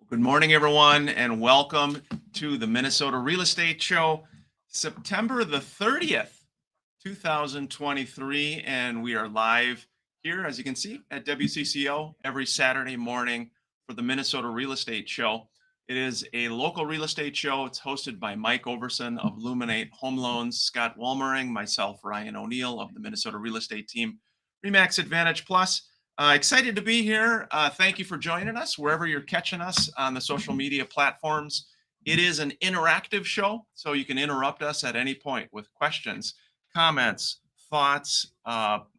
Good morning, everyone, and welcome to the Minnesota Real Estate Show, September the 30th, 2023. And we are live here, as you can see, at WCCO every Saturday morning for the Minnesota Real Estate Show. It is a local real estate show. It's hosted by Mike Overson of Luminate Home Loans, Scott Wollmering, myself, Ryan O'Neill of the Minnesota Real Estate Team, Remax Advantage Plus. Excited to be here. Thank you for joining us wherever you're catching us on the social media platforms. It is an interactive show, so you can interrupt us at any point with questions, comments, thoughts,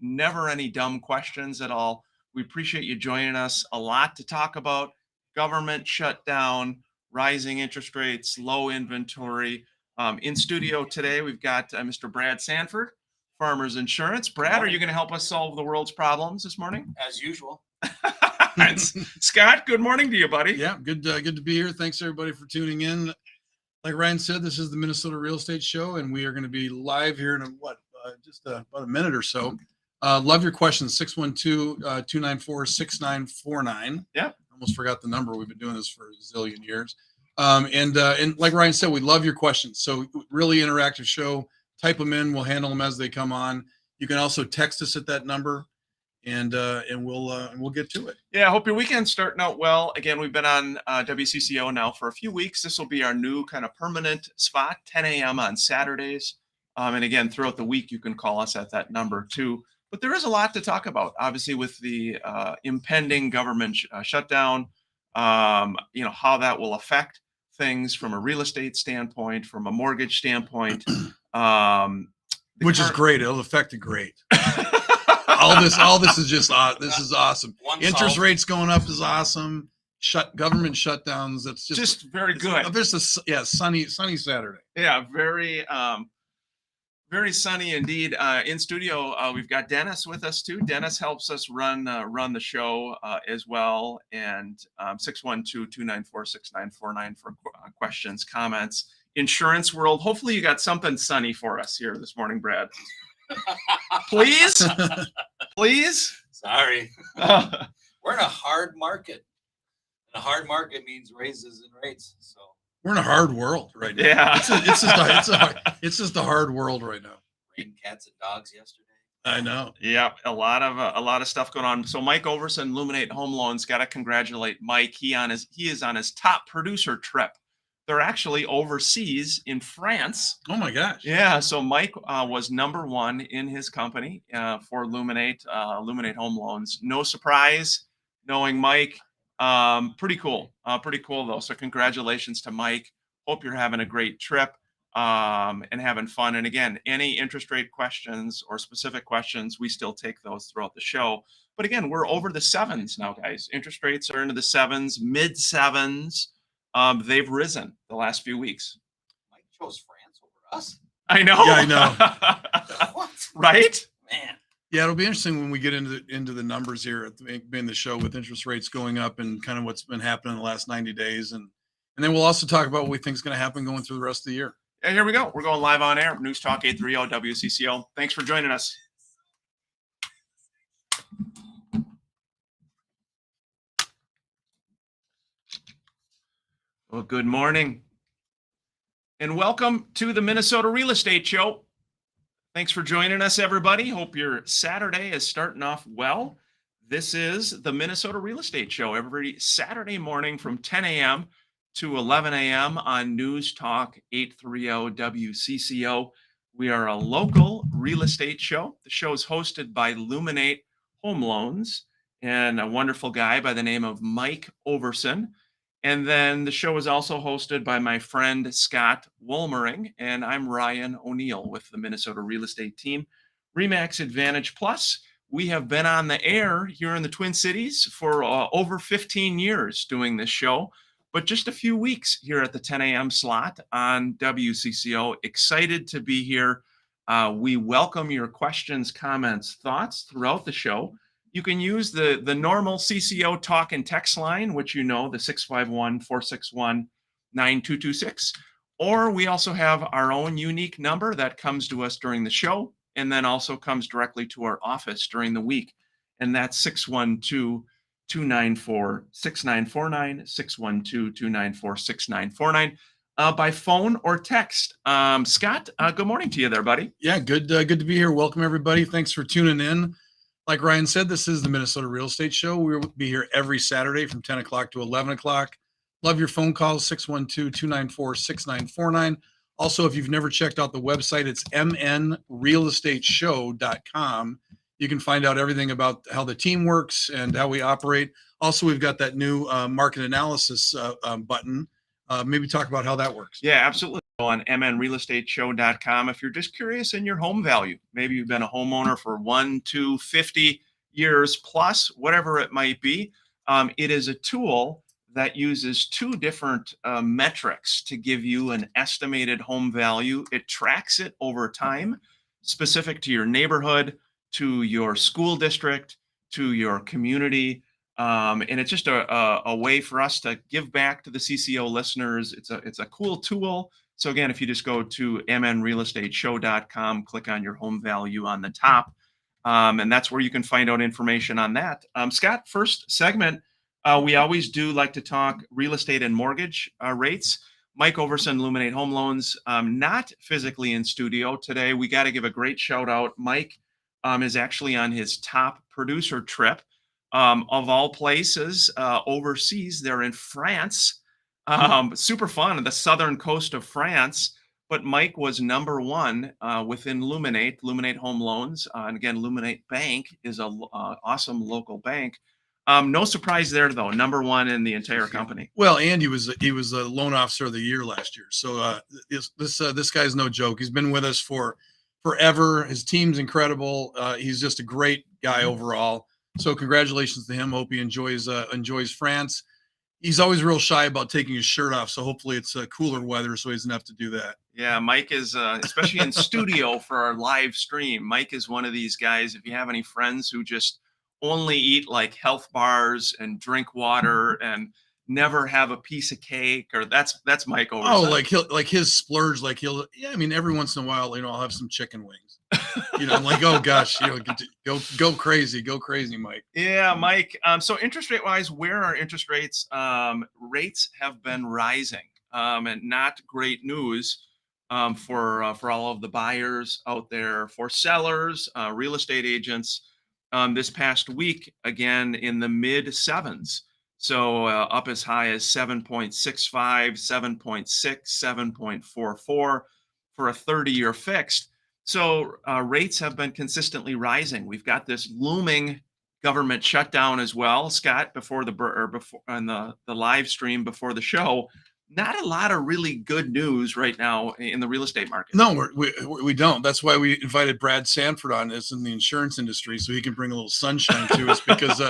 never any dumb questions at all. We appreciate you joining us. A lot to talk about: government shutdown, rising interest rates, low inventory. In studio today, we've got Mr. Brad Sanford, Farmers Insurance. Brad, are you going to help us solve the world's problems this morning? As usual. Scott, good morning to you, buddy. Yeah, good to be here. Thanks everybody for tuning in. Like Ryan said, this is the Minnesota Real Estate Show, and we are going to be live here in about a minute or so. Love your questions. 612-294-6949. Yeah. Almost forgot the number. We've been doing this for a zillion years. And like Ryan said, we love your questions. So really interactive show. Type them in. We'll handle them as they come on. You can also text us at that number, and we'll get to it. Yeah, I hope your weekend's starting out well. Again, we've been on WCCO now for a few weeks. This will be our new kind of permanent spot, 10 a.m. on Saturdays. And again, throughout the week, you can call us at that number too. But there is a lot to talk about, obviously, with the impending government shutdown, how that will affect things from a real estate standpoint, from a mortgage standpoint. Which is great. It'll affect the great. all this is just this is awesome. Interest rates going up is awesome. Government shutdowns. That's just very good. Sunny Saturday. Yeah, very sunny indeed. In studio, we've got Dennis with us too. Dennis helps us run the show as well. And 612-294-6949 for questions, comments. Insurance world. Hopefully you got something sunny for us here this morning, Brad. Please. Sorry. We're in a hard market. And a hard market means raises in rates. So we're in a hard world right now. Yeah. It's just a hard world right now. Rain cats and dogs yesterday. I know. Yeah, a lot of stuff going on. So Mike Overson, Luminate Home Loans, got to congratulate Mike. He is on his top producer trip. They're actually overseas in France. Oh my gosh. Yeah. So Mike was number one in his company for Luminate Home Loans. No surprise knowing Mike. Pretty cool though. So congratulations to Mike. Hope you're having a great trip and having fun. And again, any interest rate questions or specific questions, we still take those throughout the show. But again, we're over the sevens now, guys. Interest rates are into the sevens, mid sevens. They've risen the last few weeks. Mike chose France over us. I know. Yeah, I know. What? Right? Man. Yeah, it'll be interesting when we get into the numbers here at the show with interest rates going up and kind of what's been happening in the last 90 days. And then we'll also talk about what we think is going to happen going through the rest of the year. And here we go. We're going live on air. News Talk 830 WCCO. Thanks for joining us. Well, good morning and welcome to the Minnesota Real Estate Show. Thanks for joining us, everybody. Hope your Saturday is starting off well. This is the Minnesota Real Estate Show every Saturday morning from 10 a.m. to 11 a.m. on News Talk 830 WCCO. We are a local real estate show. The show is hosted by Luminate Home Loans and a wonderful guy by the name of Mike Overson. And then the show is also hosted by my friend Scott Wollmering, and I'm Ryan O'Neill with the Minnesota Real Estate Team, Remax Advantage Plus. We have been on the air here in the Twin Cities for over 15 years doing this show, but just a few weeks here at the 10 a.m. slot on WCCO. Excited to be here. We welcome your questions, comments, thoughts throughout the show. You can use the normal CCO talk and text line, which the 651-461-9226. Or we also have our own unique number that comes to us during the show and then also comes directly to our office during the week. And that's 612-294-6949, 612-294-6949, by phone or text. Scott, good morning to you there, buddy. Yeah, good to be here. Welcome everybody. Thanks for tuning in. Like Ryan said, this is the Minnesota Real Estate Show. We'll be here every Saturday from 10 o'clock to 11 o'clock. Love your phone calls, 612-294-6949. Also, if you've never checked out the website, it's mnrealestateshow.com. You can find out everything about how the team works and how we operate. Also, we've got that new market analysis button. Maybe talk about how that works. Yeah, absolutely. On mnrealestateshow.com. If you're just curious in your home value, maybe you've been a homeowner for 1, 2, 50 years plus, whatever it might be. It is a tool that uses two different metrics to give you an estimated home value. It tracks it over time, specific to your neighborhood, to your school district, to your community. And it's just a way for us to give back to the CCO listeners. It's a cool tool. So again, if you just go to mnrealestateshow.com, click on your home value on the top, and that's where you can find out information on that. Scott, first segment, we always do like to talk real estate and mortgage rates. Mike Overson, Luminate Home Loans, not physically in studio today. We got to give a great shout out. Mike is actually on his top producer trip. Of all places, overseas. They're in France. Super fun on the southern coast of France. But Mike was number one within Luminate Home Loans. And again, Luminate Bank is a awesome local bank. No surprise there, though. Number one in the entire company. Well, and he was a loan officer of the year last year. So this guy's no joke. He's been with us for forever. His team's incredible. He's just a great guy overall. So congratulations to him. Hope he enjoys France. He's always real shy about taking his shirt off. So hopefully it's cooler weather so he doesn't have to do that. Yeah, Mike is, especially in studio for our live stream, Mike is one of these guys. If you have any friends who just only eat like health bars and drink water and never have a piece of cake, or that's Mike over. Oh, like his splurge, I mean, every once in a while, I'll have some chicken wings. I'm like, oh gosh, go crazy, Mike. Yeah, Mike. So interest rate wise, where are interest rates? Rates have been rising, and not great news for all of the buyers out there, for sellers, real estate agents. This past week, again in the mid sevens. So up as high as 7.65, 7.6, 7.44 for a 30-year fixed. So rates have been consistently rising. We've got this looming government shutdown as well, Scott. Before on the live stream before the show, not a lot of really good news right now in the real estate market. No, we don't. That's why we invited Brad Sanford on this in the insurance industry, so he can bring a little sunshine to us. Because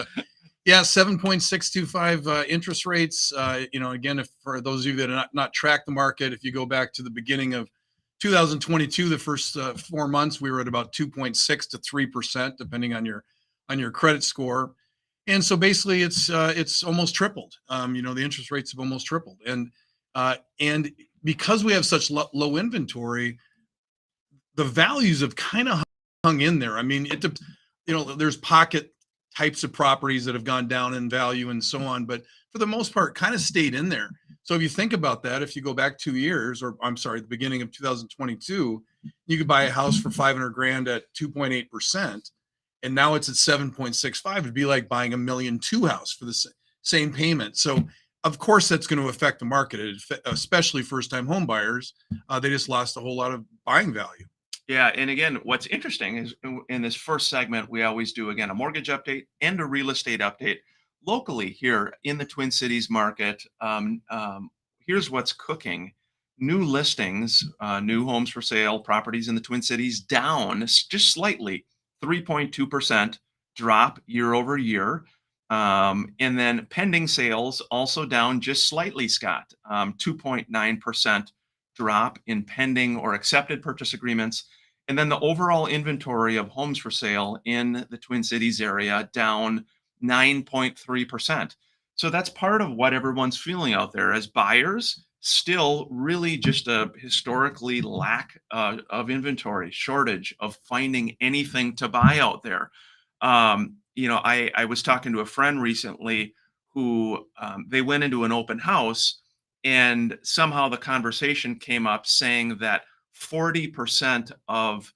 7.625 interest rates. Again, if for those of you that are not track the market, if you go back to the beginning of 2022, the first 4 months, we were at about 2.6 to 3%, depending on your credit score. And so basically it's almost tripled. The interest rates have almost tripled. And because we have such low inventory, the values have kind of hung in there. I mean, there's pocket types of properties that have gone down in value and so on, but for the most part, kind of stayed in there. So if you think about that, if you go back 2 years, or I'm sorry, the beginning of 2022, you could buy a house for $500,000 at 2.8%. And now it's at 7.65. It'd be like buying $1.2 million house for the same payment. So of course that's going to affect the market, especially first-time home buyers. They just lost a whole lot of buying value. Yeah. And again, what's interesting is in this first segment, we always do, again, a mortgage update and a real estate update locally here in the Twin Cities market. Here's what's cooking. New listings, new homes for sale, properties in the Twin Cities down just slightly, 3.2% drop year over year. And then pending sales also down just slightly, Scott, 2.9% drop in pending or accepted purchase agreements. And then the overall inventory of homes for sale in the Twin Cities area down 9.3%. So that's part of what everyone's feeling out there as buyers. Still really just a historically lack of inventory, shortage of finding anything to buy out there. I was talking to a friend recently who they went into an open house, and somehow the conversation came up saying that 40% of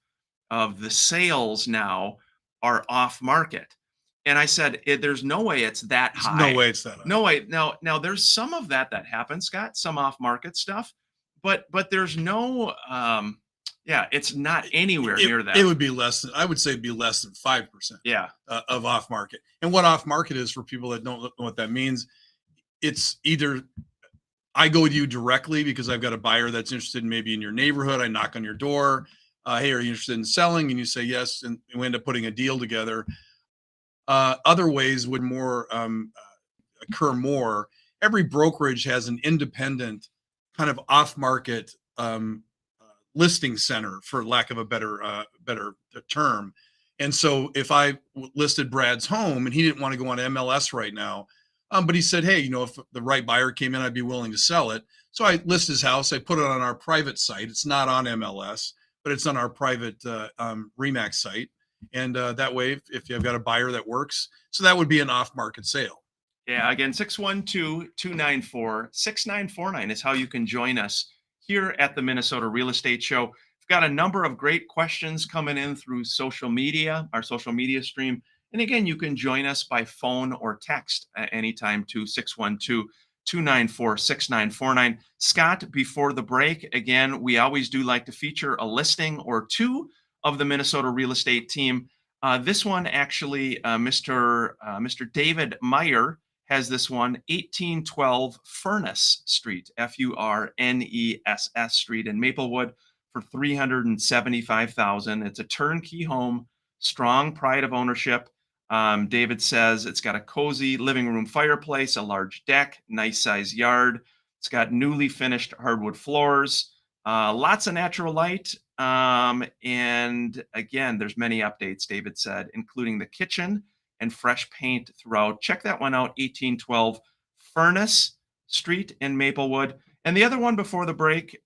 the sales now are off market. And I said, there's no way it's that There's high. no way it's that high. No way. Now there's some of that happens, Scott, some off market stuff, but there's no, yeah, it's not anywhere near that. It would be less than, I would say it'd be less than 5%. Yeah. Of off market. And what off market is, for people that don't know what that means, it's either I go to you directly because I've got a buyer that's interested maybe in your neighborhood. I knock on your door. Hey, are you interested in selling? And you say yes, and we end up putting a deal together. Other ways would more occur more. Every brokerage has an independent kind of off market listing center, for lack of a better term. And so if I listed Brad's home and he didn't want to go on MLS right now, but he said, hey, if the right buyer came in, I'd be willing to sell it. So I list his house. I put it on our private site. It's not on MLS, but it's on our private Remax site. And that way, if you've got a buyer that works, so that would be an off-market sale. Yeah. Again, 612-294-6949 is how you can join us here at the Minnesota Real Estate Show. We've got a number of great questions coming in through social media, our social media stream. And again, you can join us by phone or text at anytime to 612-294-6949. Scott, before the break, again, we always do like to feature a listing or two of the Minnesota real estate team. This one actually, Mr. David Meyer has this one, 1812 Furnace Street, Furness Street in Maplewood for $375,000. It's a turnkey home, strong pride of ownership. David says it's got a cozy living room fireplace, a large deck, nice size yard. It's got newly finished hardwood floors, lots of natural light. And again, there's many updates, David said, including the kitchen and fresh paint throughout. Check that one out, 1812 Furnace Street in Maplewood. And the other one before the break,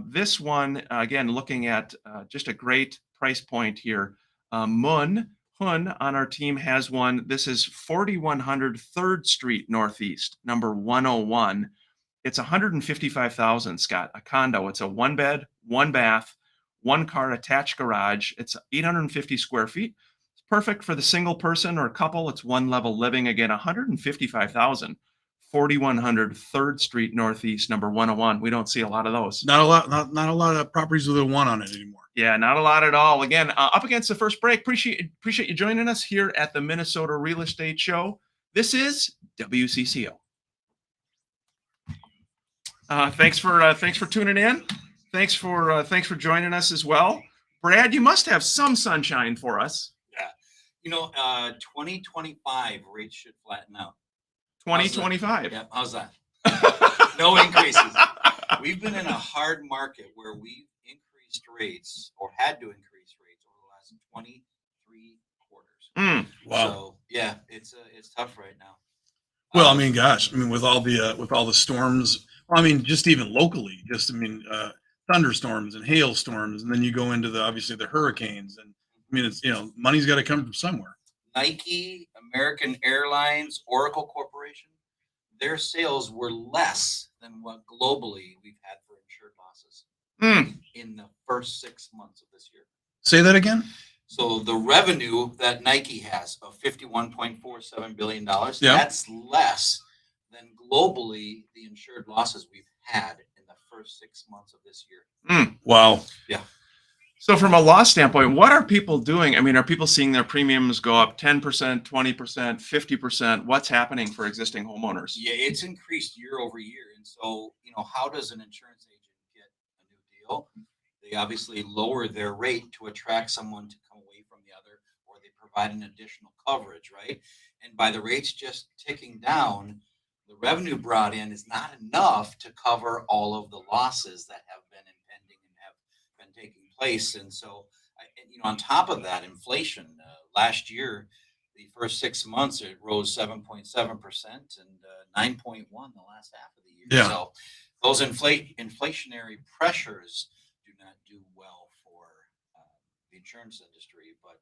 this one, again, looking at just a great price point here. Hun on our team has one. This is 4100 3rd Street Northeast, number 101. It's 155,000, Scott, a condo. It's a 1-bed, 1-bath, 1-car attached garage. It's 850 square feet. It's perfect for the single person or couple. It's 1-level living. Again, 155,000, 4100 3rd Street Northeast, number 101. We don't see a lot of those. Not a lot of properties with a 1 on it anymore. Yeah, not a lot at all. Again, up against the first break. Appreciate you joining us here at the Minnesota Real Estate Show. This is WCCO. Thanks for tuning in. Thanks for joining us as well. Brad, you must have some sunshine for us. Yeah. 2025 rates should flatten out. 2025. Yeah. How's that? No increases. We've been in a hard market where we've increased rates or had to increase rates over the last 23 quarters. Wow. So yeah, it's tough right now. Well, I mean, gosh, with all the storms, just even locally, thunderstorms and hailstorms, and then you go into obviously the hurricanes, and it's money's got to come from somewhere. Nike, American Airlines, Oracle Corporation, their sales were less than what globally we've had for insured losses in the first 6 months of this year. Say that again. So the revenue that Nike has of $51.47 billion, Yeah. That's less than globally the insured losses we've had in the first 6 months of this year. Wow. Yeah. So from a loss standpoint, what are people doing? Are people seeing their premiums go up 10%, 20%, 50%? What's happening for existing homeowners? Yeah, it's increased year over year. And so, how does an insurance agent get a new deal? They obviously lower their rate to attract someone to come away from the other, or they provide an additional coverage, right? And by the rates just ticking down, the revenue brought in is not enough to cover all of the losses that have been impending and have been taking place. And so, on top of that, inflation last year, the first 6 months, it rose 7.7% and 9.1% the last half of the year. Yeah. So those inflationary pressures do not do well for the insurance industry. But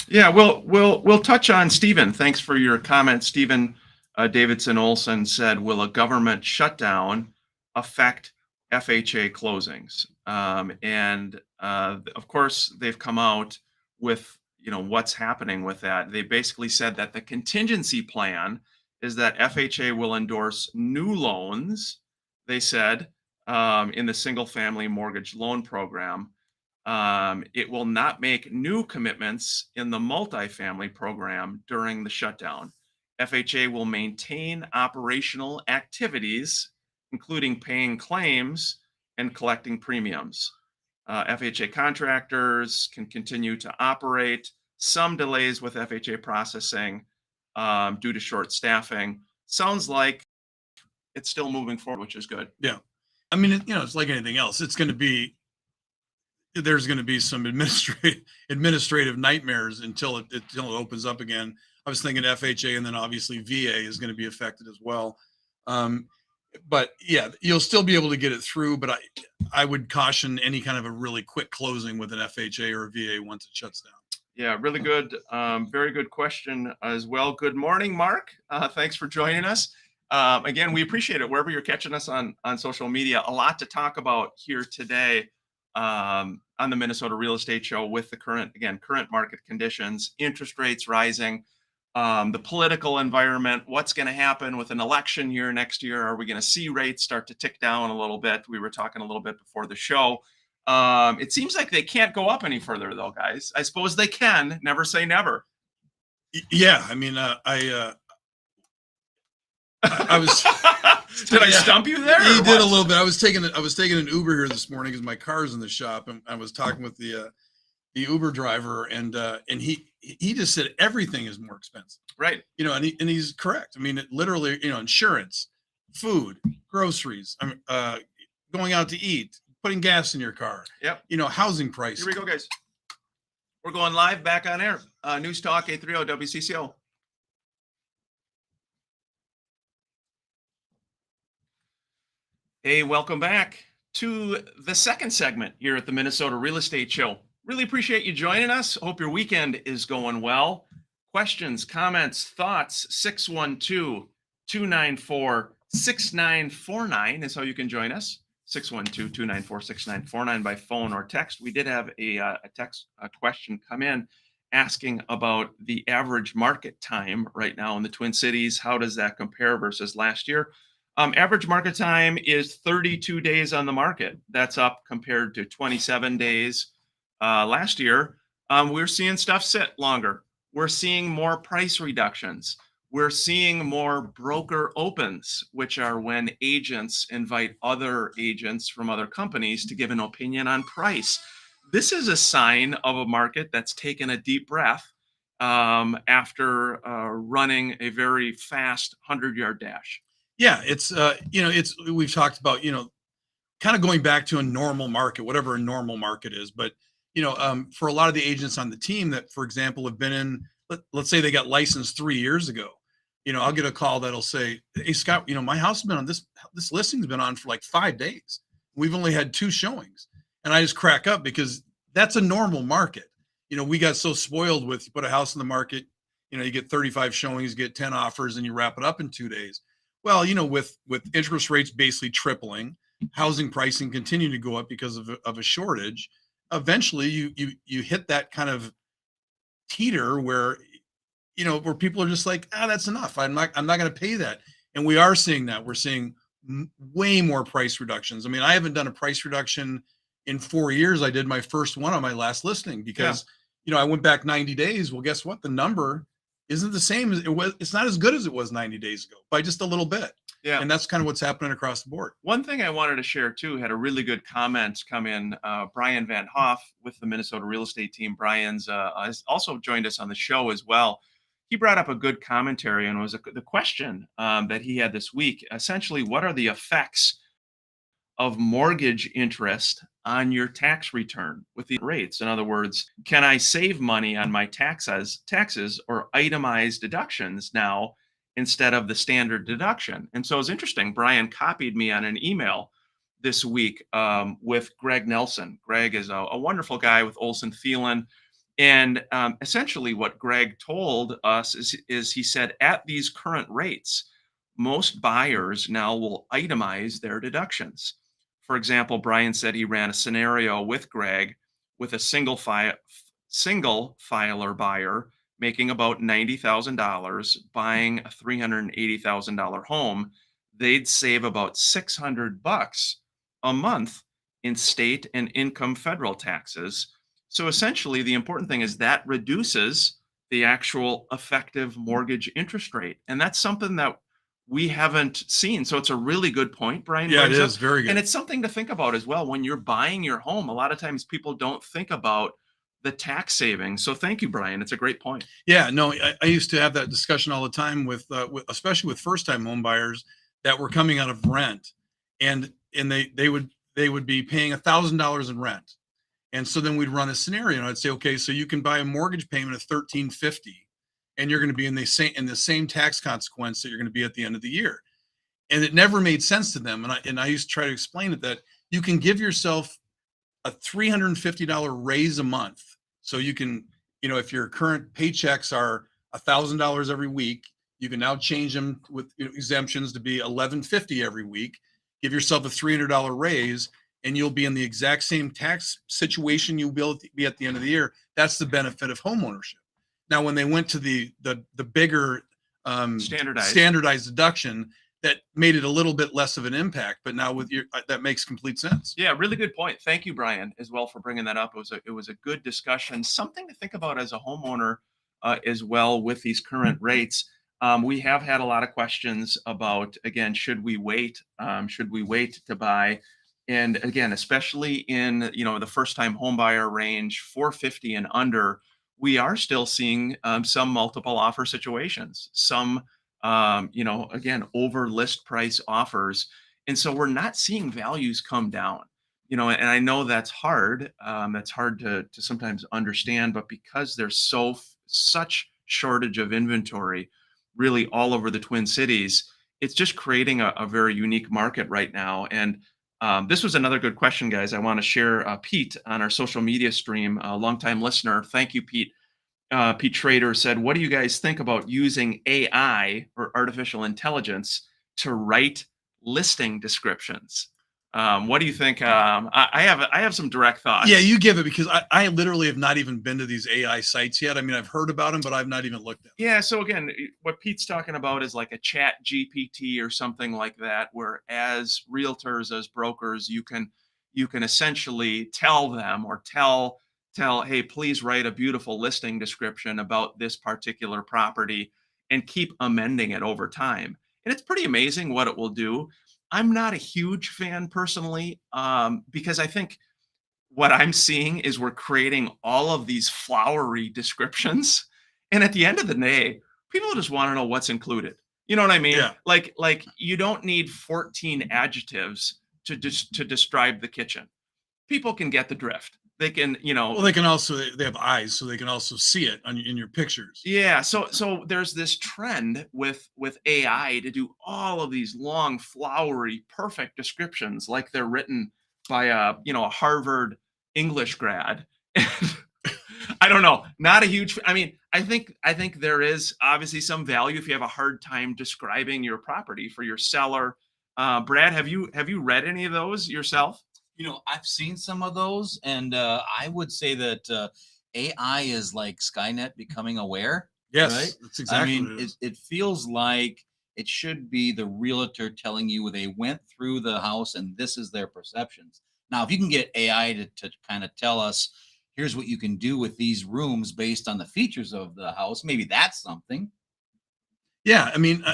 Yeah, we'll touch on Stephen. Thanks for your comment. Stephen Davidson Olson said, "Will a government shutdown affect FHA closings?" And of course, they've come out with what's happening with that. They basically said that the contingency plan is that FHA will endorse new loans. They said in the single family mortgage loan program. It will not make new commitments in the multifamily program during the shutdown. FHA will maintain operational activities, including paying claims and collecting premiums. FHA contractors can continue to operate. Some delays with FHA processing due to short staffing. Sounds like it's still moving forward, which is good. Yeah. I mean, it's like anything else. There's going to be some administrative nightmares until it opens up again. I was thinking FHA, and then obviously VA is going to be affected as well. But yeah, you'll still be able to get it through. But I would caution any kind of a really quick closing with an FHA or a VA once it shuts down. Yeah, really good. Very good question as well. Good morning, Mark. Thanks for joining us. Again, we appreciate it wherever you're catching us on social media. A lot to talk about here today on the Minnesota Real Estate Show with the current market conditions, interest rates rising, the political environment, what's going to happen with an election year next year. Are we going to see rates start to tick down a little bit? We were talking a little bit before the show. It seems like they can't go up any further, though, guys. I suppose they can. Never say never. Yeah, I mean, I was. Did I stump you there? You did a little bit. I was taking an Uber here this morning because my car's in the shop, and I was talking with the Uber driver, and he just said everything is more expensive. Right. And he's correct. I mean, it literally, insurance, food, groceries, going out to eat, putting gas in your car. Yep. Housing prices. Here we go, guys. We're going live back on air. News Talk 830 WCCO. Hey, welcome back to the second segment here at the Minnesota Real Estate Show. Really appreciate you joining us. Hope your weekend is going well. Questions, comments, thoughts, 612-294-6949 is how you can join us. 612-294-6949 by phone or text. We did have a question come in asking about the average market time right now in the Twin Cities. How does that compare versus last year? Average market time is 32 days on the market. That's up compared to 27 days last year. We're seeing stuff sit longer. We're seeing more price reductions. We're seeing more broker opens, which are when agents invite other agents from other companies to give an opinion on price. This is a sign of a market that's taken a deep breath after running a very fast 100-yard dash. Yeah, we've talked about, kind of going back to a normal market, whatever a normal market is. But, for a lot of the agents on the team that, for example, have been in, let's say they got licensed 3 years ago, I'll get a call that'll say, "Hey, Scott, my house has been on this listing's been on for like 5 days. We've only had 2 showings." And I just crack up because that's a normal market. We got so spoiled with, you put a house in the market, you get 35 showings, get 10 offers, and you wrap it up in 2 days. Well, with interest rates basically tripling, housing pricing continuing to go up because of a shortage, eventually you hit that kind of teeter where where people are just like, that's enough. I'm not going to pay that. And we are seeing that. We're seeing way more price reductions. I mean, I haven't done a price reduction in 4 years. I did my first one on my last listing because I went back 90 days. Well, guess what? The number isn't the same as it was. It's not as good as it was 90 days ago by just a little bit. Yeah. And that's kind of what's happening across the board. One thing I wanted to share too, had a really good comment come in. Brian Van Hoff with the Minnesota Real Estate Team. Brian's has also joined us on the show as well. He brought up a good commentary, and it was the question that he had this week. Essentially, what are the effects of mortgage interest on your tax return with the rates? In other words, can I save money on my taxes or itemized deductions now instead of the standard deduction? And so it's interesting. Brian copied me on an email this week with Greg Nelson. Greg is a wonderful guy with Olson Thielen. And essentially, what Greg told us is he said at these current rates, most buyers now will itemize their deductions. For example, Brian said he ran a scenario with Greg with a single filer buyer making about $90,000 buying a $380,000 home. They'd save about 600 bucks a month in state and income federal taxes. So essentially, the important thing is that reduces the actual effective mortgage interest rate. And that's something that we haven't seen. So it's a really good point, Brian. Yeah, it brings up. is very good. And it's something to think about as well. When you're buying your home, a lot of times people don't think about the tax savings. So thank you, Brian. It's a great point. Yeah, no, I used to have that discussion all the time with especially with first time home buyers that were coming out of rent, and they would be paying $1,000 in rent, and so then we'd run a scenario, and I'd say, okay, so you can buy a mortgage payment of $1,350, and you're going to be in the same tax consequence that you're going to be at the end of the year, and it never made sense to them, and I used to try to explain it that you can give yourself a $350 raise a month, so you can, if your current paychecks are $1,000 every week, you can now change them with exemptions to be $1,150 every week. Give yourself a $300 raise, and you'll be in the exact same tax situation you'll be at the end of the year. That's the benefit of home ownership. Now, when they went to the bigger standardized deduction, that made it a little bit less of an impact. But now with that makes complete sense. Yeah, really good point. Thank you, Brian, as well for bringing that up. It was a good discussion, something to think about as a homeowner as well with these current rates. We have had a lot of questions about, again, should we wait? Should we wait to buy? And again, especially in the first time home buyer range, 450 and under, we are still seeing some multiple offer situations, some again, over list price offers. And so we're not seeing values come down, and I know that's hard. That's hard to sometimes understand, but because there's such shortage of inventory really all over the Twin Cities, it's just creating a very unique market right now. And this was another good question, guys. I want to share Pete on our social media stream, a longtime listener. Thank you, Pete. Pete Schrader said, what do you guys think about using AI or artificial intelligence to write listing descriptions? What do you think? I have some direct thoughts. Yeah, you give it, because I literally have not even been to these AI sites yet. I mean, I've heard about them, but I've not even looked at them. Yeah. So again, what Pete's talking about is like a Chat GPT or something like that, where as realtors, as brokers, you can essentially tell them or tell, hey, please write a beautiful listing description about this particular property, and keep amending it over time. And it's pretty amazing what it will do. I'm not a huge fan personally, because I think what I'm seeing is we're creating all of these flowery descriptions. And at the end of the day, people just want to know what's included. You know what I mean? Yeah. Like you don't need 14 adjectives to describe the kitchen. People can get the drift. They can, Well, they can also, they have eyes, so they can also see it in your pictures. Yeah. So there's this trend with AI to do all of these long, flowery, perfect descriptions, like they're written by a Harvard English grad. I don't know. Not a huge. I mean, I think there is obviously some value if you have a hard time describing your property for your seller. Brad, have you read any of those yourself? I've seen some of those, and I would say that AI is like Skynet becoming aware. Yes, right? that's exactly. I mean, it feels like it should be the realtor telling you they went through the house and this is their perceptions. Now, if you can get AI to kind of tell us, here's what you can do with these rooms based on the features of the house, maybe that's something. Yeah, I mean,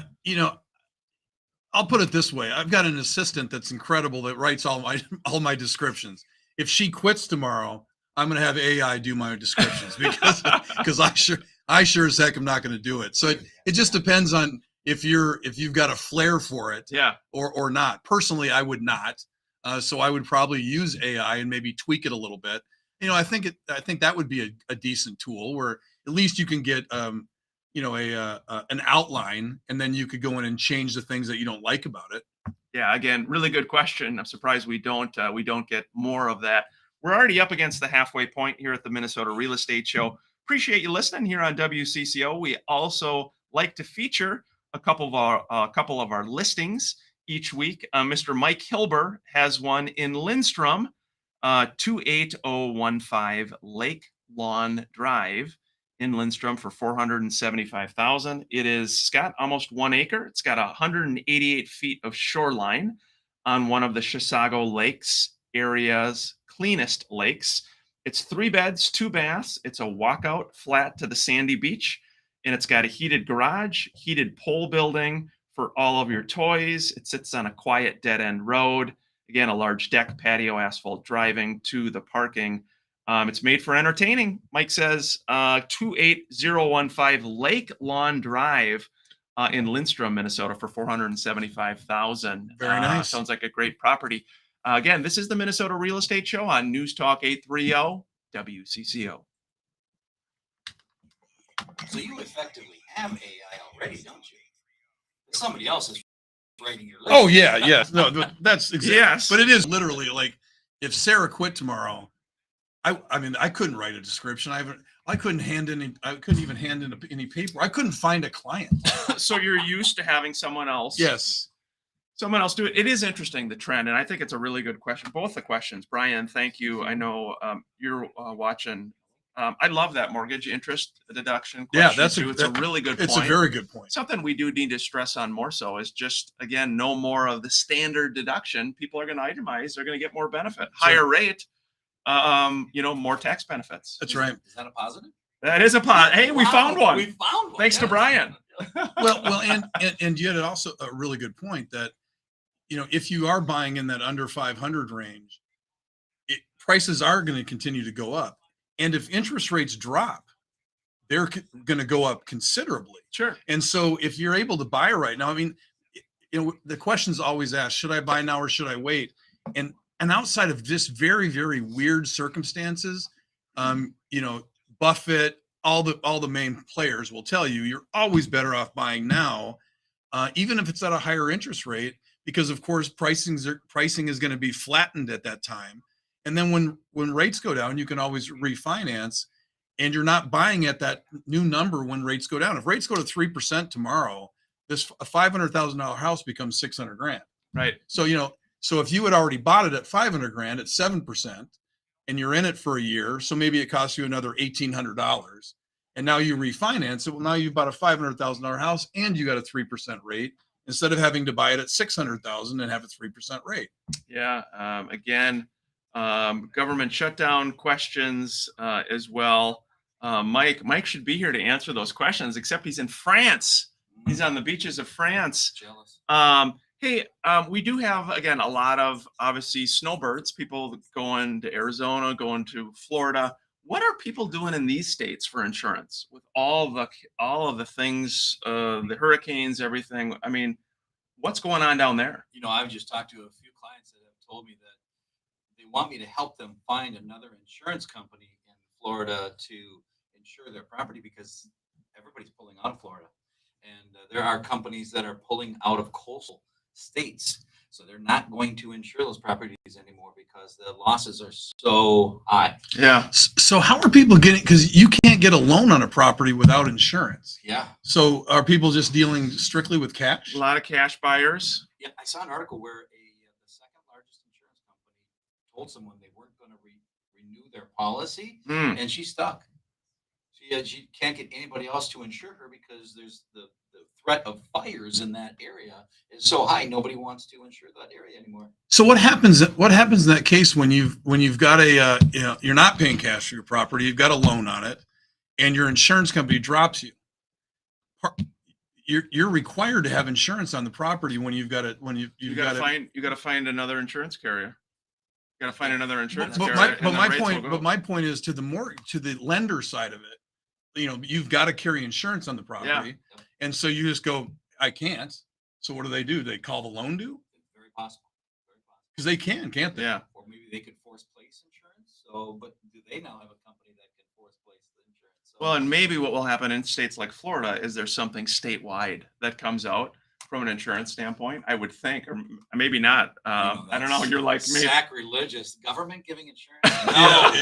I'll put it this way. I've got an assistant that's incredible that writes all my descriptions. If she quits tomorrow, I'm going to have AI do my descriptions because I sure as heck am not going to do it. So it just depends on if you've got a flair for it, yeah, or not. Personally, I would not. So I would probably use AI and maybe tweak it a little bit. I think that would be a decent tool where at least you can get an outline, and then you could go in and change the things that you don't like about it. Yeah, again, really good question. I'm surprised we don't get more of that. We're already up against the halfway point here at the Minnesota Real Estate Show. Appreciate you listening here on WCCO. We also like to feature a couple of our listings each week. Mr. Mike Hilber has one in Lindstrom, 28015 Lake Lawn Drive in Lindstrom for $475,000. It's got almost 1 acre. It's got 188 feet of shoreline on one of the Chisago Lakes area's cleanest lakes. It's 3 beds, 2 baths. It's a walkout flat to the sandy beach, and it's got a heated garage, heated pole building for all of your toys. It sits on a quiet dead end road. Again, a large deck, patio, asphalt driving to the parking. It's made for entertaining. Mike says 28015 Lake Lawn Drive in Lindstrom, Minnesota for $475,000. Very nice. Sounds like a great property. Again, this is the Minnesota Real Estate Show on News Talk 830 WCCO. So you effectively have AI already, don't you? Somebody else is writing your list. Oh yeah, yes. No, that's exactly. Yes. But it is literally like if Sarah quit tomorrow, I mean, I couldn't write a description. I couldn't even hand in any paper. I couldn't find a client. So you're used to having someone else. Yes. Someone else do it. It is interesting, the trend, and I think it's a really good question. Both the questions, Brian. Thank you. I know you're watching. I love that mortgage interest deduction question. Yeah, it's a really good point. It's a very good point. Something we do need to stress on more so is just, again, no more of the standard deduction. People are going to itemize. They're going to get more benefit, higher rate, more tax benefits. That's right. Is that a positive? That is a pot. Hey, we found one. We found one. Thanks to Brian. Well, and yet it also a really good point that, if you are buying in that under 500 range, prices are going to continue to go up. And if interest rates drop, they're going to go up considerably. Sure. And so if you're able to buy right now, I mean, the question's always asked, should I buy now or should I wait? And outside of just very, very weird circumstances, Buffett, all the main players will tell you, you're always better off buying now, even if it's at a higher interest rate, because of course pricing is going to be flattened at that time. And then when rates go down, you can always refinance, and you're not buying at that new number when rates go down. If rates go to 3% tomorrow, a $500,000 house becomes $600,000. Right. So, so if you had already bought it at $500,000 at 7%, and you're in it for a year, so maybe it costs you another $1,800, and now you refinance it. Well, now you've bought a $500,000 house and you got a 3% rate instead of having to buy it at $600,000 and have a 3% rate. Yeah. Again, government shutdown questions as well. Mike should be here to answer those questions, except he's in France. He's on the beaches of France. Jealous. Hey, we do have, again, a lot of obviously snowbirds, people going to Arizona, going to Florida. What are people doing in these states for insurance with all of the things, the hurricanes, everything? I mean, what's going on down there? I've just talked to a few clients that have told me that they want me to help them find another insurance company in Florida to insure their property because everybody's pulling out of Florida. And there are companies that are pulling out of coastal states. So they're not going to insure those properties anymore because the losses are so high. Yeah. So how are people getting, because you can't get a loan on a property without insurance. Yeah. So are people just dealing strictly with cash? A lot of cash buyers. Yeah. I saw an article where the second largest insurance company told someone they weren't going to renew their policy, and she's stuck. She can't get anybody else to insure her because there's the threat of fires in that area is so high. Nobody wants to insure that area anymore. So what happens in that case when you've got you're not paying cash for your property, you've got a loan on it, and your insurance company drops you? You're required to have insurance on the property when you've got it. You got to find another insurance carrier. You got to find another insurance But carrier. my point is to the lender side of it. You've got to carry insurance on the property. Yeah. And so you just go, I can't. So what do? They call the loan due? Very possible. Because they can't they? Yeah. Or maybe they could force place insurance. So, but do they now have a company that can force place the insurance? So, Well, and maybe what will happen in states like Florida is there's something statewide that comes out from an insurance standpoint, I would think, or maybe not. I don't know. that's You're like me. sacrilegious. Government giving insurance? No.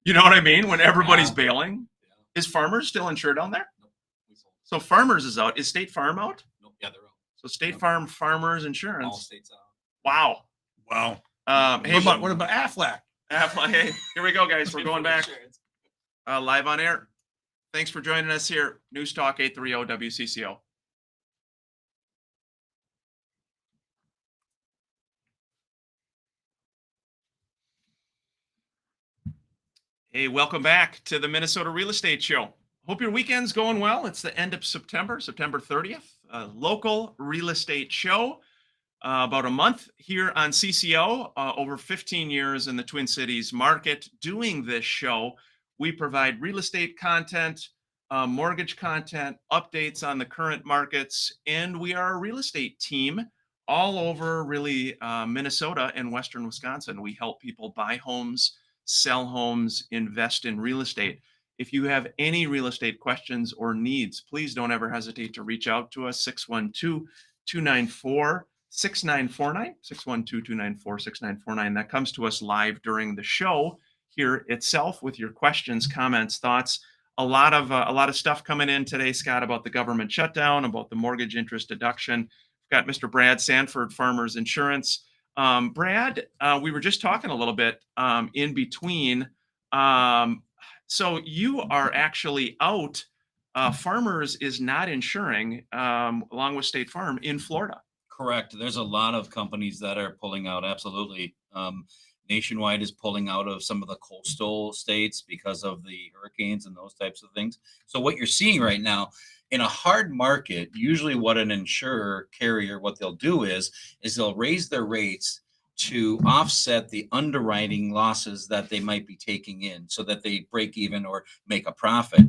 You know what I mean? When everybody's Yeah. bailing, Yeah. is Farmers still insured down there? Nope. We sold. So Farmers is out. Is State Farm out? Nope. Yeah, they're out. So State Yep. Farm Farmers All Insurance. states out. Wow. Wow. Hey, What about Aflac? hey, here we go, guys. We're going back Insurance. live on air. Thanks for joining us here. News Talk 830 WCCO. Hey, welcome back to the Minnesota Real Estate Show. Hope your weekend's going well. It's the end of September, September 30th. Local real estate show. About a month here on CCO, over 15 years in the Twin Cities market doing this show. We provide real estate content, mortgage content, updates on the current markets, and we are a real estate team all over really Minnesota and Western Wisconsin. We help people buy homes, sell homes, invest in real estate. If you have any real estate questions or needs, please don't ever hesitate to reach out to us, 612-294-6949, 612-294-6949. That comes to us live during the show here itself with your questions, comments, thoughts. A lot of stuff coming in today, Scott, about the government shutdown, about the mortgage interest deduction. We've got Mr. Brad Sanford, Farmers Insurance. Brad, we were just talking a little bit in between. So you are actually out. Farmers is not insuring along with State Farm in Florida. Correct. There's a lot of companies that are pulling out. Absolutely. Nationwide is pulling out of some of the coastal states because of the hurricanes and those types of things. So what you're seeing right now in a hard market, usually what an insurer carrier, what they'll do is they'll raise their rates to offset the underwriting losses that they might be taking in so that they break even or make a profit.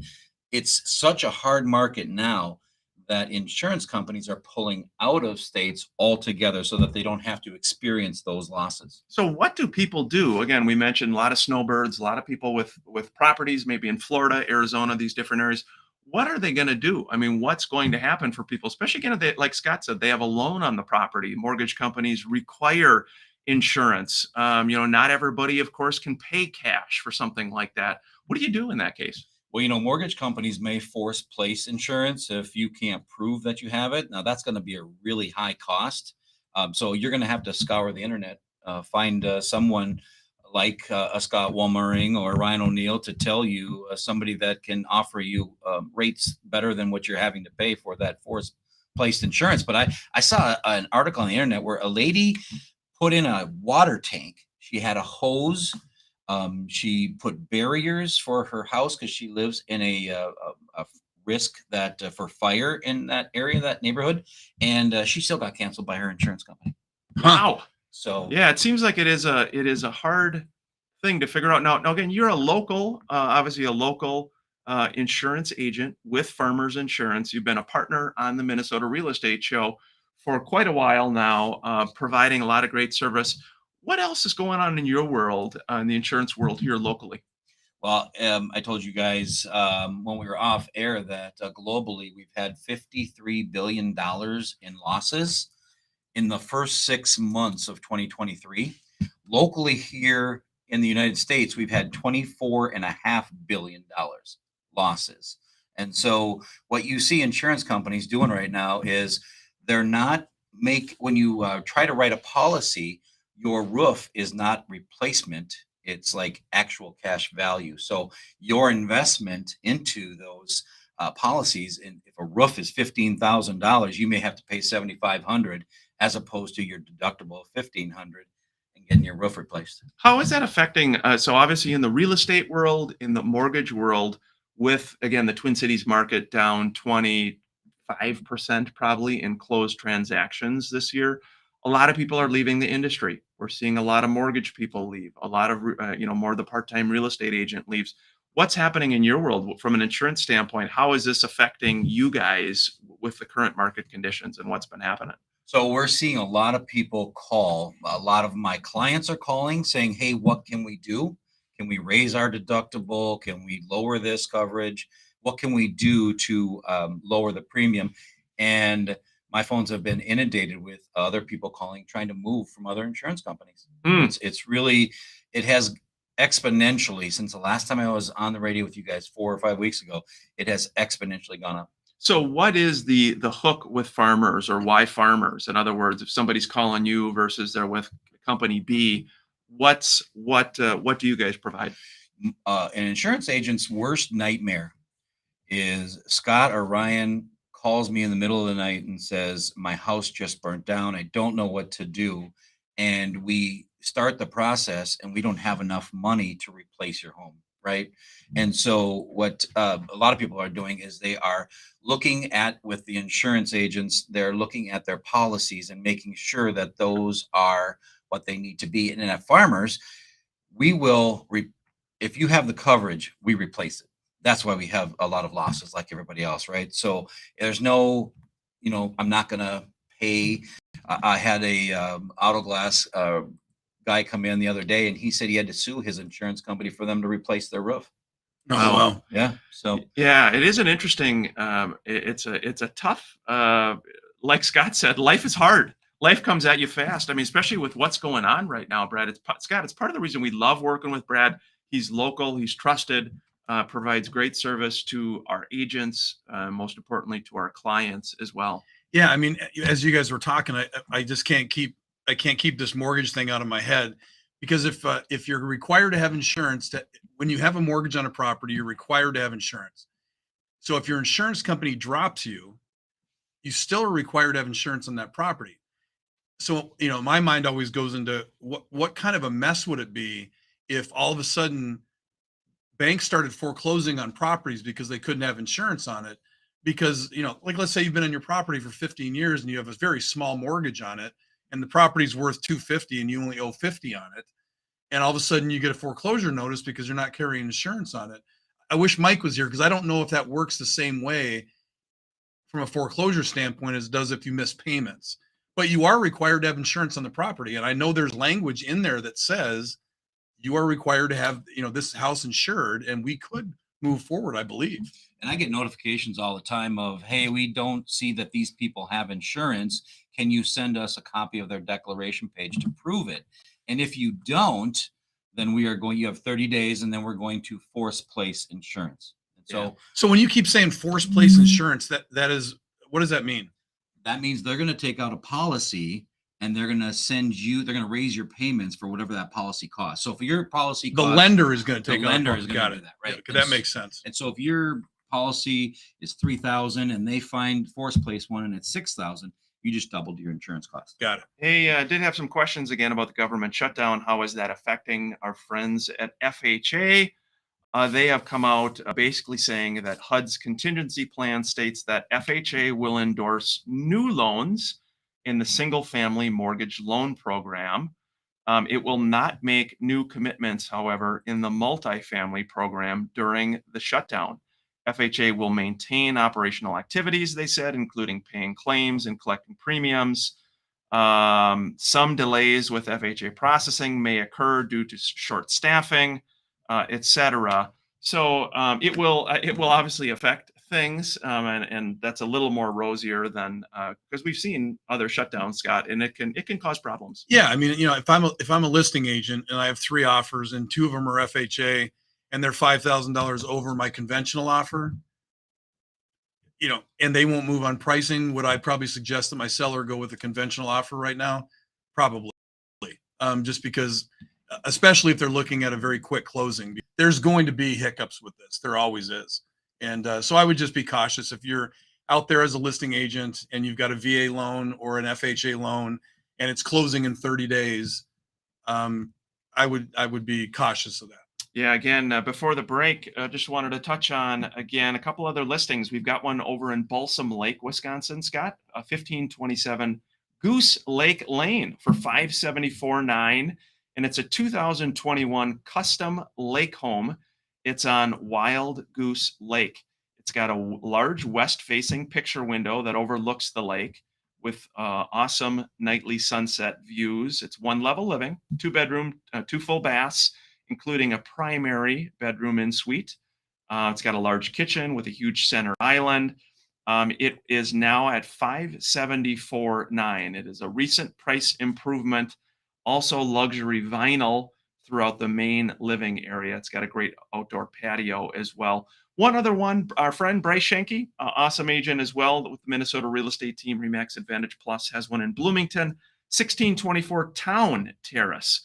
It's such a hard market now that insurance companies are pulling out of states altogether so that they don't have to experience those losses. So what do people do? Again, we mentioned a lot of snowbirds, a lot of people with properties, maybe in Florida, Arizona, these different areas. What are they going to do? I mean, what's going to happen for people, especially again, like Scott said, they have a loan on the property. Mortgage companies require insurance. Not everybody, of course, can pay cash for something like that. What do you do in that case? Well, mortgage companies may force place insurance if you can't prove that you have it. Now, that's going to be a really high cost. So you're going to have to scour the internet, find someone like a Scott Walmering or Ryan O'Neill to tell you somebody that can offer you rates better than what you're having to pay for that forced placed insurance. But I saw an article on the internet where a lady put in a water tank. She had a hose. She put barriers for her house because she lives in a risk that for fire in that area, that neighborhood, and she still got canceled by her insurance company. Wow. So Yeah, it seems like it is a hard thing to figure out. Now again, you're a local, obviously a local insurance agent with Farmers Insurance. You've been a partner on the Minnesota Real Estate Show for quite a while now, providing a lot of great service. What else is going on in your world, in the insurance world here locally? Well, I told you guys when we were off air that globally we've had $53 billion in losses in the first 6 months of 2023. Locally here in the United States, we've had $24.5 billion losses. And so what you see insurance companies doing right now is they're not when you try to write a policy, your roof is not replacement. It's like actual cash value. So your investment into those policies, and if a roof is $15,000, you may have to pay $7,500 as opposed to your deductible of $1,500 and getting your roof replaced. How is that affecting? So obviously in the real estate world, in the mortgage world, with again the Twin Cities market down 25% probably in closed transactions this year. A lot of people are leaving the industry. We're seeing a lot of mortgage people leave. A lot of more of the part-time real estate agent leaves. What's happening in your world from an insurance standpoint? How is this affecting you guys with the current market conditions and what's been happening? So we're seeing a lot of people call. A lot of my clients are calling saying, hey, what can we do? Can we raise our deductible? Can we lower this coverage? What can we do to lower the premium? And my phones have been inundated with other people calling, trying to move from other insurance companies. Hmm. It's really, it has exponentially since the last time I was on the radio with you guys 4 or 5 weeks ago, it has exponentially gone up. So what is the hook with farmers, or why farmers? In other words, if somebody's calling you versus they're with company B, what do you guys provide? An insurance agent's worst nightmare is Scott or Ryan calls me in the middle of the night and says, my house just burnt down. I don't know what to do. And we start the process and we don't have enough money to replace your home. Right. And so what a lot of people are doing is they are looking at, with the insurance agents, they're looking at their policies and making sure that those are what they need to be. And then at Farmers, we will, if you have the coverage, we replace it. That's why we have a lot of losses like everybody else, right? So there's no, I'm not going to pay. I had a auto glass guy come in the other day, and he said he had to sue his insurance company for them to replace their roof. Oh, Wow. wow. Yeah. So Yeah, it is an interesting. It's a tough. Like Scott said, life is hard. Life comes at you fast. I mean, especially with what's going on right now, Brad. Scott. It's part of the reason we love working with Brad. He's local. He's trusted. Provides great service to our agents. Most importantly, to our clients as well. Yeah, I mean, as you guys were talking, I just can't keep this mortgage thing out of my head, because if you're required to have insurance, when you have a mortgage on a property, you're required to have insurance. So if your insurance company drops you, you still are required to have insurance on that property. So my mind always goes into what kind of a mess would it be if all of a sudden banks started foreclosing on properties because they couldn't have insurance on it. Because, like, let's say you've been on your property for 15 years and you have a very small mortgage on it, and the property's worth $250 and you only owe $50 on it. And all of a sudden you get a foreclosure notice because you're not carrying insurance on it. I wish Mike was here, because I don't know if that works the same way from a foreclosure standpoint as it does if you miss payments. But you are required to have insurance on the property. And I know there's language in there that says you are required to have, this house insured, and we could move forward, I believe. And I get notifications all the time of, hey, we don't see that these people have insurance. Can you send us a copy of their declaration page to prove it? And if you don't, then you have 30 days, and then we're going to force place insurance. And so when you keep saying force place insurance, that is, what does that mean? That means they're going to take out a policy, and they're going to raise your payments for whatever that policy costs. So if your policy The lender is going to take the lender out. is going Got to do it. that, right? Yeah, that makes sense. And so if your policy is $3,000 and they find force place one and it's $6,000, you just doubled your insurance cost. Got it. Hey, I did have some questions again about the government shutdown. How is that affecting our friends at FHA? They have come out basically saying that HUD's contingency plan states that FHA will endorse new loans in the single-family mortgage loan program. It will not make new commitments, however, in the multifamily program during the shutdown. FHA will maintain operational activities, they said, including paying claims and collecting premiums. Some delays with FHA processing may occur due to short staffing, etc. So it will obviously affect things, and that's a little more rosier than because we've seen other shutdowns, Scott, and it can cause problems. Yeah, I mean, if I'm a listing agent and I have 3 offers and 2 of them are FHA and they're $5,000 over my conventional offer, and they won't move on pricing, would I probably suggest that my seller go with a conventional offer right now? Probably. Just because, especially if they're looking at a very quick closing, there's going to be hiccups with this. There always is. And so I would just be cautious if you're out there as a listing agent and you've got a VA loan or an FHA loan and it's closing in 30 days. I would be cautious of that. Yeah, again, before the break, just wanted to touch on, again, a couple other listings. We've got one over in Balsam Lake, Wisconsin, Scott, 1527 Goose Lake Lane for $574,900. And it's a 2021 custom lake home. It's on Wild Goose Lake. It's got a large west-facing picture window that overlooks the lake with awesome nightly sunset views. It's 1-level living, 2-bedroom, 2 full baths, including a primary bedroom en suite. It's got a large kitchen with a huge center island. It is now at 574.9. It is a recent price improvement. Also luxury vinyl throughout the main living area. It's got a great outdoor patio as well. One other one, our friend Bryce Schenke, awesome agent as well with the Minnesota real estate team. Remax Advantage Plus has one in Bloomington, 1624 Town Terrace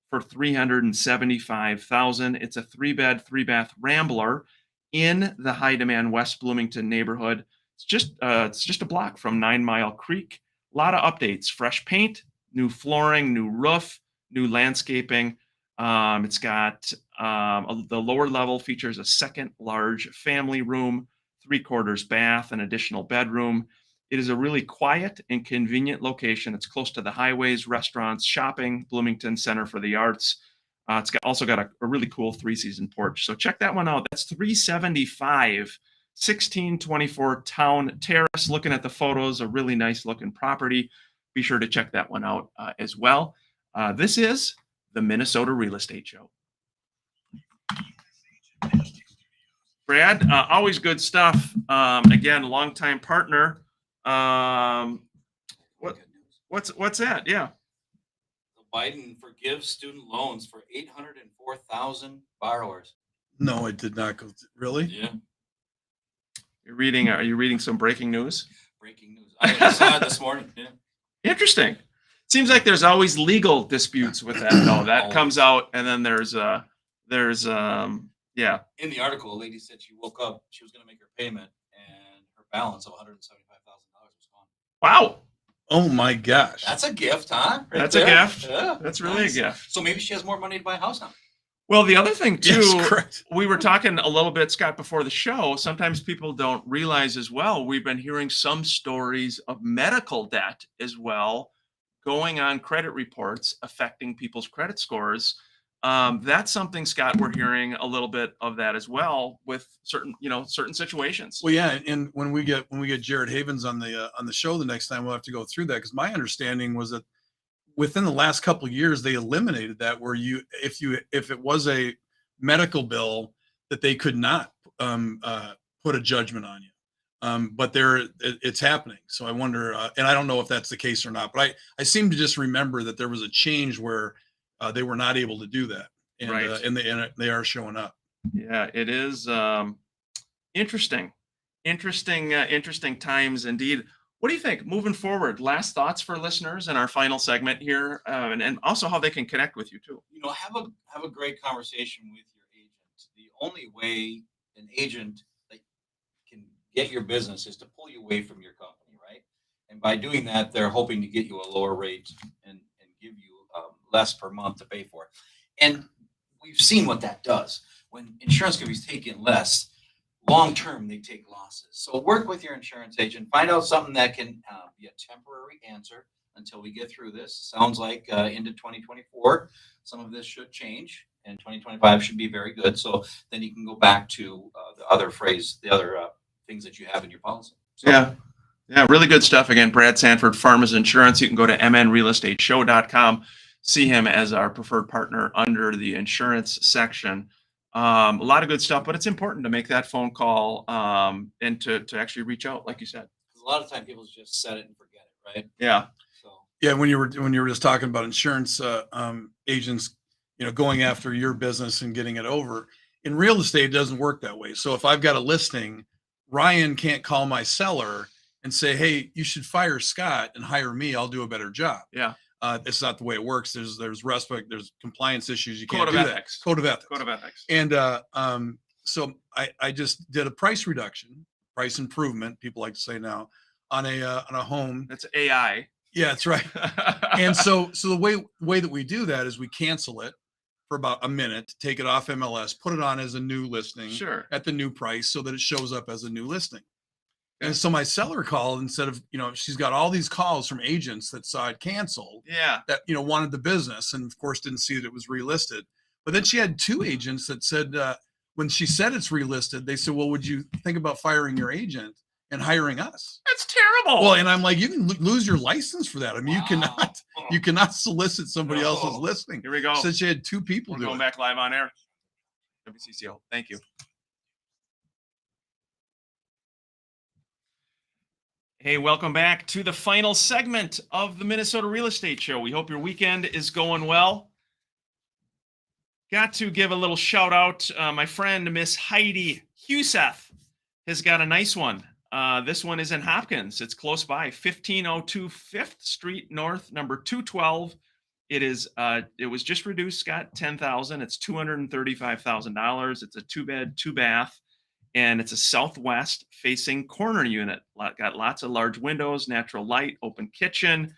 for $375,000. It's a 3-bed, 3-bath Rambler in the high demand West Bloomington neighborhood. It's just a block from 9 Mile Creek. A lot of updates: fresh paint, new flooring, new roof, new landscaping. It's got the lower level features a second large family room, 3/4 bath, an additional bedroom. It is a really quiet and convenient location. It's close to the highways, restaurants, shopping, Bloomington Center for the Arts. Also got a really cool 3-season porch. So check that one out. That's 375, 1624 Town Terrace. Looking at the photos, a really nice looking property. Be sure to check that one out as well. This is the Minnesota Real Estate Show. Brad, always good stuff. Again, longtime partner. What's that? Yeah. Biden forgives student loans for 804,000 borrowers. No, it did not go. Really? Yeah. Are you reading some breaking news? Breaking news. I saw it this morning. Yeah. Interesting. Seems like there's always legal disputes with that. No, that comes out, and then there's yeah. In the article, a lady said she woke up, she was going to make her payment, and her balance of $175,000 was gone. Wow. Oh my gosh. That's a gift, huh? Right That's there. a gift. Yeah. That's really Nice. a gift. So maybe she has more money to buy a house now. Well, the other thing too, Yes, correct. we were talking a little bit, Scott, before the show. Sometimes people don't realize as well, we've been hearing some stories of medical debt as well going on credit reports affecting people's credit scores. That's something, Scott, we're hearing a little bit of that as well with certain situations. Well, yeah, and when we get Jared Havens on the show the next time, we'll have to go through that, because my understanding was that within the last couple of years they eliminated that, where if it was a medical bill, that they could not put a judgment on you. But it's happening. So I wonder, and I don't know if that's the case or not, but I seem to just remember that there was a change where they were not able to do that, and Right. And they are showing up. Yeah, it is interesting times indeed. What do you think moving forward? Last thoughts for listeners in our final segment here, and also how they can connect with you too. Have a great conversation with your agent. The only way an agent that can get your business is to pull you away from your company, right? And by doing that, they're hoping to get you a lower rate and give you less per month to pay for. And we've seen what that does. When insurance companies take in less, long term they take losses. So work with your insurance agent. Find out something that can be a temporary answer until we get through this. Sounds like into 2024, some of this should change, and 2025 should be very good. So then you can go back to the other things that you have in your policy. So, Yeah, really good stuff. Again, Brad Sanford, Farmers Insurance. You can go to mnrealestateshow.com. See him as our preferred partner under the insurance section. A lot of good stuff, but it's important to make that phone call and to actually reach out, like you said. Because a lot of times people just set it and forget it, right? Yeah. So Yeah, when you were just talking about insurance agents, going after your business and getting it over. In real estate, it doesn't work that way. So if I've got a listing, Ryan can't call my seller and say, "Hey, you should fire Scott and hire me. I'll do a better job." Yeah. It's not the way it works. There's respect. There's compliance issues. You can't Code of do that. ethics. Code of ethics. Code of ethics. And so I just did a price reduction, price improvement, people like to say now, on a home. That's AI. Yeah, that's right. And so the way that we do that is we cancel it for about a minute, take it off MLS, put it on as a new listing Sure. at the new price so that it shows up as a new listing. Okay. And so my seller called, instead of, she's got all these calls from agents that saw it canceled, Yeah. that, wanted the business, and of course didn't see that it was relisted. But then she had two agents that said, when she said it's relisted, they said, "Well, would you think about firing your agent and hiring us?" That's terrible. Well, and I'm like, you can lose your license for that. I mean, Wow. you cannot solicit somebody else's No. listing. Here we go. Said she had two people We're do going it. back live on air. WCCO. Thank you. Hey, welcome back to the final segment of the Minnesota Real Estate Show. We hope your weekend is going well. Got to give a little shout out. My friend, Miss Heidi Huseth, has got a nice one. This one is in Hopkins. It's close by, 1502 5th Street North, number 212. It was just reduced, Scott, $10,000. It's $235,000. It's a 2-bed, 2-bath, and it's a southwest facing corner unit. Got lots of large windows, natural light, open kitchen,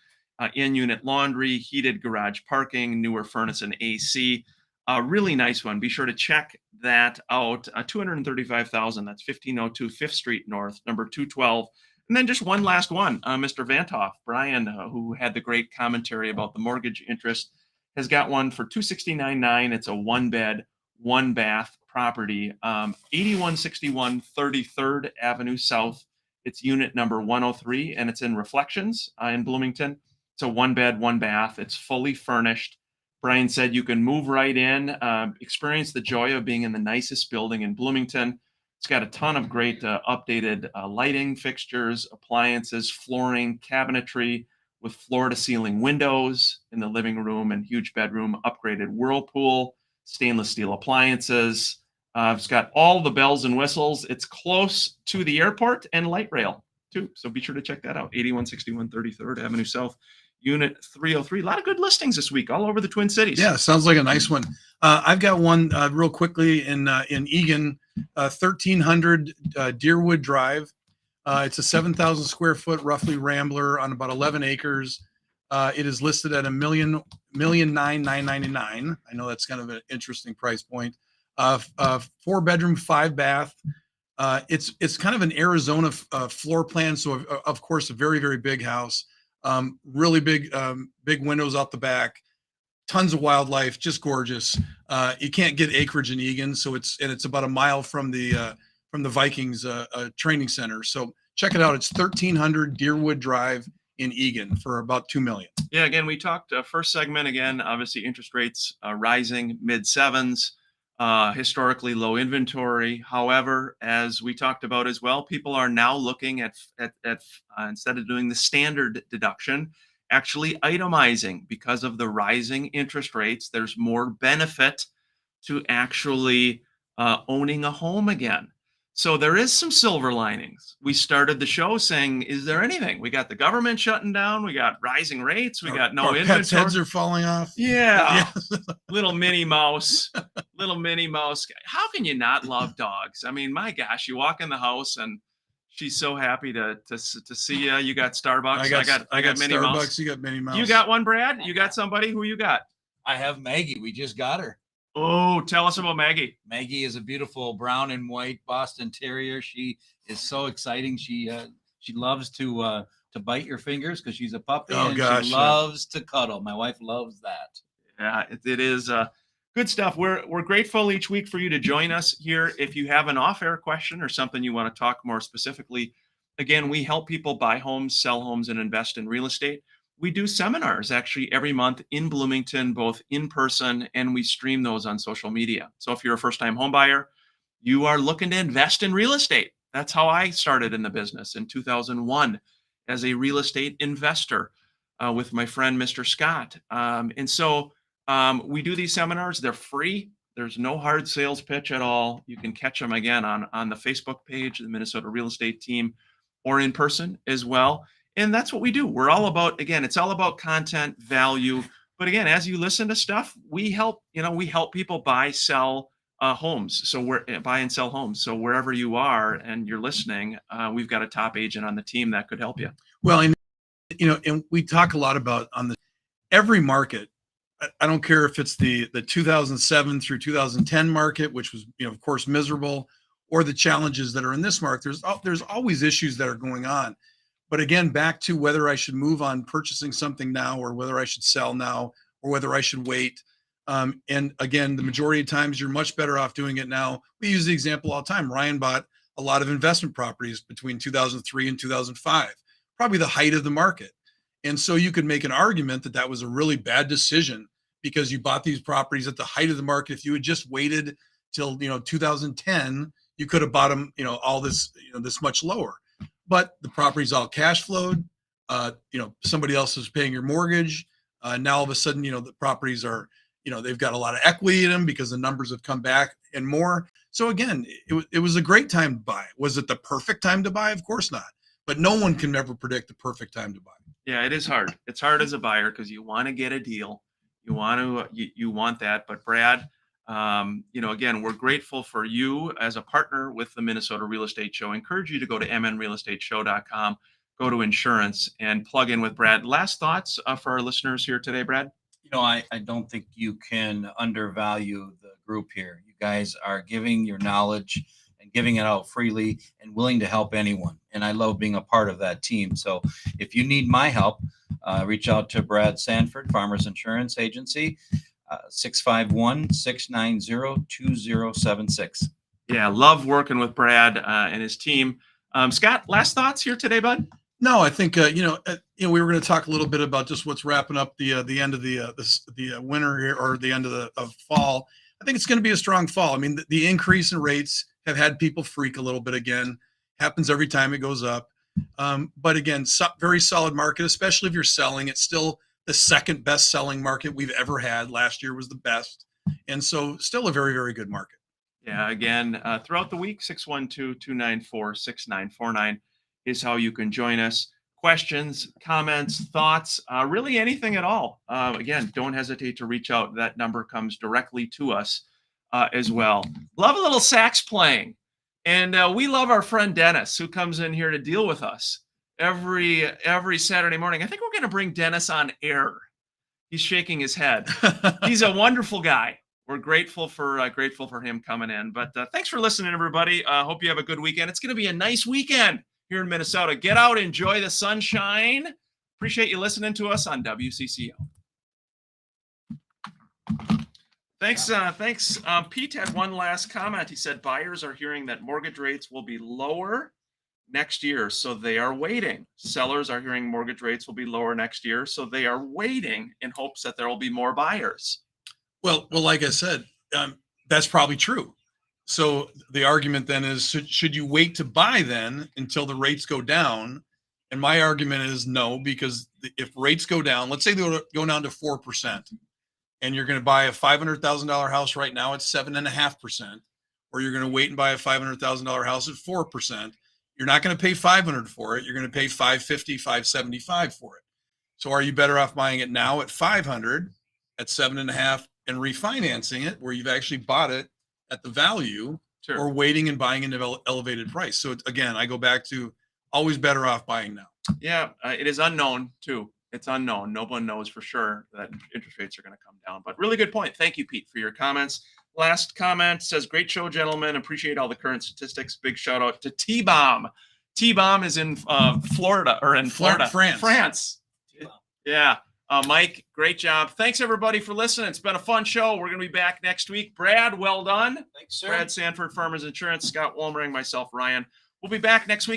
in-unit laundry, heated garage parking, newer furnace and AC. A really nice one. Be sure to check that out. $235,000. That's 1502 5th Street North, number 212. And then just one last one. Mr. Vantoff, Brian, who had the great commentary about the mortgage interest, has got one for $269,900. It's a 1-bed, 1-bath property, 8161 33rd Avenue South. It's unit number 103, and it's in Reflections in Bloomington. It's a 1-bed, 1-bath. It's fully furnished. Brian said you can move right in, experience the joy of being in the nicest building in Bloomington. It's got a ton of great updated lighting fixtures, appliances, flooring, cabinetry with floor-to-ceiling windows in the living room and huge bedroom, upgraded whirlpool, stainless steel appliances. It's got all the bells and whistles. It's close to the airport and light rail, too. So be sure to check that out, 8161 33rd Avenue South. Unit 303. A lot of good listings this week all over the Twin Cities. Yeah, sounds like a nice one. I've got one real quickly in Eagan, 1300 Deerwood Drive. It's a 7,000 square foot roughly rambler on about 11 acres. It is listed at $1,999,999. I know that's kind of an interesting price point. 4-bedroom, 5-bath. It's kind of an Arizona floor plan, so of course a very, very big house. Really big windows out the back, tons of wildlife, just gorgeous. You can't get acreage in Eagan, so it's about a mile from the Vikings training center. So check it out. It's 1300 Deerwood Drive in Eagan for about $2 million. Yeah, again, we talked first segment again. Obviously, interest rates rising, mid-7s. Historically low inventory. However, as we talked about as well, people are now looking at instead of doing the standard deduction, actually itemizing because of the rising interest rates. There's more benefit to actually owning a home again. So there is some silver linings. We started the show saying, is there anything? We got the government shutting down. We got rising rates. We got no Our inventory. pets' heads are falling off. Yeah. Little Minnie Mouse. How can you not love dogs? I mean, my gosh, you walk in the house and she's so happy to see you. You got Starbucks. I got Minnie Starbucks. Mouse. You got Minnie Mouse. You got one, Brad? You got somebody? Who you got? I have Maggie. We just got her. Oh, tell us about Maggie. Maggie is a beautiful brown and white Boston Terrier. She is so exciting. She loves to bite your fingers because she's a puppy. Oh, and gosh, she yeah. loves to cuddle. My wife loves that. Yeah, it is good stuff. We're grateful each week for you to join us here. If you have an off-air question or something you want to talk more specifically, again, we help people buy homes, sell homes, and invest in real estate. We do seminars actually every month in Bloomington, both in person, and we stream those on social media. So if you're a first-time home buyer, you are looking to invest in real estate. That's how I started in the business in 2001 as a real estate investor with my friend, Mr. Scott. And so we do these seminars. They're free. There's no hard sales pitch at all. You can catch them again on the Facebook page, the Minnesota Real Estate Team, or in person as well. And that's what we do. We're all about, again, it's all about content, value. But again, as you listen to stuff, we help people buy, sell homes. So buy and sell homes. So wherever you are and you're listening, we've got a top agent on the team that could help you. Well, and and we talk a lot about on every market. I don't care if it's the 2007 through 2010 market, which was, of course, miserable, or the challenges that are in this market. There's always issues that are going on. But again, back to whether I should move on purchasing something now or whether I should sell now or whether I should wait. And again, the majority of times you're much better off doing it now. We use the example all the time. Ryan bought a lot of investment properties between 2003 and 2005, probably the height of the market. And so you could make an argument that that was a really bad decision because you bought these properties at the height of the market. If you had just waited till 2010, you could have bought them all this this much lower. but the property's all cash flowed. Somebody else is paying your mortgage. Now all of a sudden, the properties are, they've got a lot of equity in them because the numbers have come back and more. So again, it was a great time to buy. Was it the perfect time to buy? Of course not. But no one can ever predict the perfect time to buy. Yeah, it is hard. It's hard as a buyer because you want to get a deal. You want to, you want that. But Brad, again, we're grateful for you as a partner with the Minnesota Real Estate Show. I encourage you to go to mnrealestateshow.com, go to insurance, and plug in with Brad. Last thoughts for our listeners here today, Brad? I don't think you can undervalue the group here. You guys are giving your knowledge and giving it out freely and willing to help anyone. And I love being a part of that team. So if you need my help, reach out to Brad Sanford, Farmers Insurance Agency, 651-690-2076. Yeah, love working with Brad and his team. Scott, last thoughts here today, bud? No, I think we were going to talk a little bit about just what's wrapping up the end of the winter here, or the end of fall. I think it's going to be a strong fall. I mean, the increase in rates have had people freak a little bit again. Happens every time it goes up. But again, very solid market, especially if you're selling. It's still the second best selling market we've ever had. Last year was the best, and so still a very, very good market. Yeah, again, throughout the week, 612-294-6949 is how you can join us. Questions, comments, thoughts, really anything at all. Again, don't hesitate to reach out. That number comes directly to us as well. Love a little sax playing. And we love our friend Dennis, who comes in here to deal with us every Saturday morning. I think we're going to bring Dennis on air. He's shaking his head. He's a wonderful guy. We're grateful for him coming in. But thanks for listening, everybody. Hope you have a good weekend. It's going to be a nice weekend here in Minnesota. Get out, enjoy the sunshine. Appreciate you listening to us on WCCO. Thanks. Pete had one last comment. He said buyers are hearing that mortgage rates will be lower next year, so they are waiting. Sellers are hearing mortgage rates will be lower next year, so they are waiting in hopes that there will be more buyers. Well, like I said, that's probably true. So the argument then is, should you wait to buy then until the rates go down? And my argument is no, because if rates go down, let's say they go down to 4%, and you're going to buy a $500,000 house right now at 7.5%, or you're going to wait and buy a $500,000 house at 4%, you're not going to pay $500 for it. You're going to pay $550, $575 for it. So are you better off buying it now at $500 at 7.5 and refinancing it where you've actually bought it at the value, Sure. or waiting and buying an elevated price? So again, I go back to always better off buying now. Yeah, it is unknown too. It's unknown. No one knows for sure that interest rates are going to come down. But really good point. Thank you, Pete, for your comments. Last comment says, great show, gentlemen. Appreciate all the current statistics. Big shout out to T-Bomb. T-Bomb is in Florida, or in Florida. France. Yeah. Mike, great job. Thanks, everybody, for listening. It's been a fun show. We're going to be back next week. Brad, well done. Thanks, sir. Brad Sanford, Farmers Insurance, Scott Wolmering, myself, Ryan. We'll be back next week.